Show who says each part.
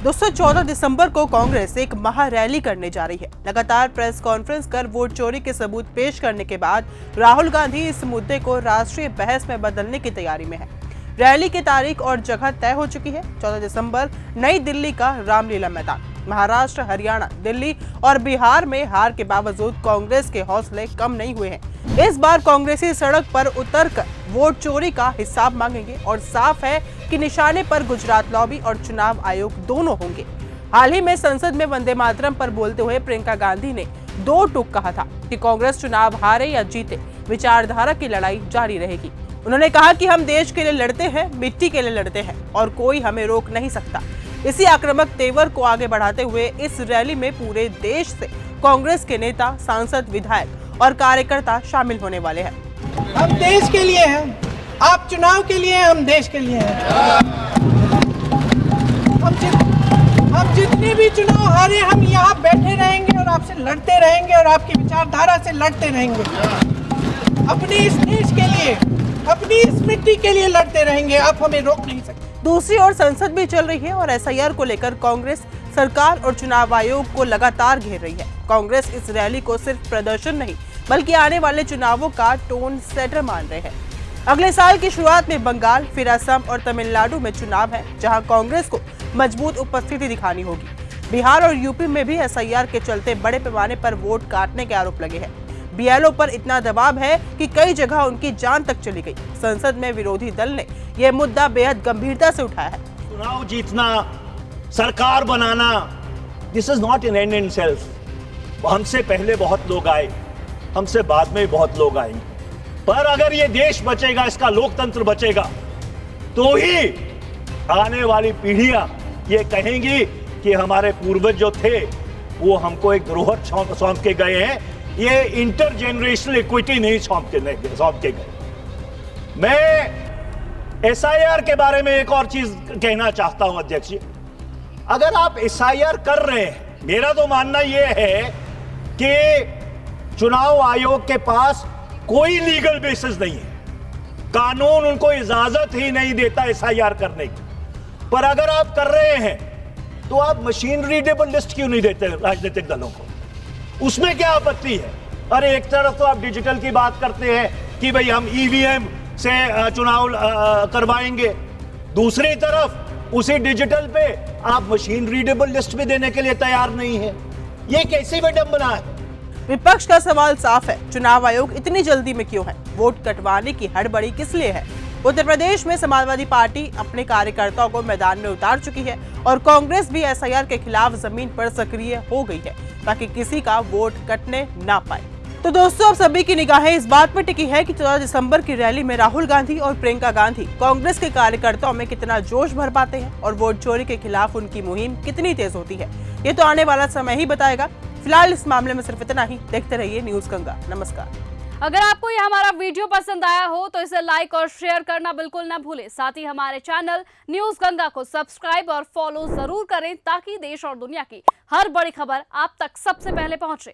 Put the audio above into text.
Speaker 1: दोस्तों 14 दिसंबर को कांग्रेस एक महा रैली करने जा रही है। लगातार प्रेस कॉन्फ्रेंस कर वोट चोरी के सबूत पेश करने के बाद राहुल गांधी इस मुद्दे को राष्ट्रीय बहस में बदलने की तैयारी में है। रैली की तारीख और जगह तय हो चुकी है। 14 दिसंबर नई दिल्ली का रामलीला मैदान। महाराष्ट्र, हरियाणा, दिल्ली और बिहार में हार के बावजूद कांग्रेस के हौसले कम नहीं हुए हैं। इस बार कांग्रेसी सड़क पर उतरकर वोट चोरी का हिसाब मांगेंगे और साफ है कि निशाने पर गुजरात लॉबी और चुनाव आयोग दोनों होंगे। हाल ही में संसद में वंदे मातरम पर बोलते हुए प्रियंका गांधी ने दो टूक कहा था कि कांग्रेस चुनाव हारे या जीते, विचारधारा की लड़ाई जारी रहेगी। उन्होंने कहा कि हम देश के लिए लड़ते हैं, मिट्टी के लिए लड़ते हैं और कोई हमें रोक नहीं सकता। इसी आक्रामक तेवर को आगे बढ़ाते हुए इस रैली में पूरे देश से कांग्रेस के नेता, सांसद, विधायक और कार्यकर्ता शामिल होने वाले हैं।
Speaker 2: हम देश के लिए हैं, आप चुनाव के लिए, हम देश के लिए हैं। हम जितने भी चुनाव हारे, हम यहाँ बैठे रहेंगे और आपसे लड़ते रहेंगे और आपकी विचारधारा से लड़ते रहेंगे। अपने इस देश के लिए, अपनी इस मिट्टी के लिए लड़ते रहेंगे। आप हमें रोक नहीं सकते।
Speaker 1: दूसरी ओर संसद भी चल रही है और एसआईआर को लेकर कांग्रेस सरकार और चुनाव आयोग को लगातार घेर रही है। कांग्रेस इस रैली को सिर्फ प्रदर्शन नहीं बल्कि आने वाले चुनावों का टोन सेटर मान रहे हैं। अगले साल की शुरुआत में बंगाल, फिर असम और तमिलनाडु में चुनाव है, जहां कांग्रेस को मजबूत उपस्थिति दिखानी होगी। बिहार और यूपी में भी एसआईआर के चलते बड़े पैमाने पर वोट काटने के आरोप लगे हैं। बीएलओ पर इतना दबाव है कि कई जगह उनकी जान तक चली गई। संसद में विरोधी दल ने यह मुद्दा बेहद गंभीरता से उठाया है।
Speaker 3: चुनाव जीतना, सरकार बनाना, this is not an end in self. हमसे पहले बहुत लोग आए, हमसे बाद में बहुत लोग आएंगे, पर अगर ये देश बचेगा, इसका लोकतंत्र बचेगा, तो ही आने वाली पीढ़ियां ये कहेंगी कि हमारे पूर्वज जो थे वो हमको एक धरोहर सौंप के गए हैं। ये इंटरजेनरेशनल इक्विटी नहीं सौंप के गए। मैं एसआईआर के बारे में एक और चीज कहना चाहता हूं अध्यक्ष जी। अगर आप एसआईआर कर रहे हैं, मेरा तो मानना यह है कि चुनाव आयोग के पास कोई लीगल बेसिस नहीं है। कानून उनको इजाजत ही नहीं देता एसआईआर करने की। पर अगर आप कर रहे हैं तो आप मशीन रीडेबल लिस्ट क्यों नहीं देते राजनीतिक दलों को? उसमें क्या आपत्ति है? अरे एक तरफ तो आप डिजिटल की बात करते हैं कि भाई हम ईवीएम से चुनाव करवाएंगे, दूसरी तरफ उसी डिजिटल पे आप मशीन रीडेबल लिस्ट भी देने के लिए तैयार नहीं है। ये कैसी विडंबना है?
Speaker 1: विपक्ष का सवाल साफ है, चुनाव आयोग इतनी जल्दी में क्यों है? वोट कटवाने की हड़बड़ी किस लिए है? उत्तर प्रदेश में समाजवादी पार्टी अपने कार्यकर्ताओं को मैदान में उतार चुकी है और कांग्रेस भी एसआईआर के खिलाफ जमीन पर सक्रिय हो गई है ताकि किसी का वोट कटने ना पाए। तो दोस्तों, अब सभी की निगाहें इस बात पर टिकी है कि 14 दिसंबर की रैली में राहुल गांधी और प्रियंका गांधी कांग्रेस के कार्यकर्ताओं में कितना जोश भर पाते हैं और वोट चोरी के खिलाफ उनकी मुहिम कितनी तेज होती है। ये तो आने वाला समय ही बताएगा। फिलहाल इस मामले में सिर्फ इतना ही। देखते रहिए न्यूज गंगा। नमस्कार।
Speaker 4: अगर आपको ये हमारा वीडियो पसंद आया हो तो इसे लाइक और शेयर करना बिल्कुल ना भूलें। साथ ही हमारे चैनल न्यूज गंगा को सब्सक्राइब और फॉलो जरूर करें ताकि देश और दुनिया की हर बड़ी खबर आप तक सबसे पहले पहुंचे।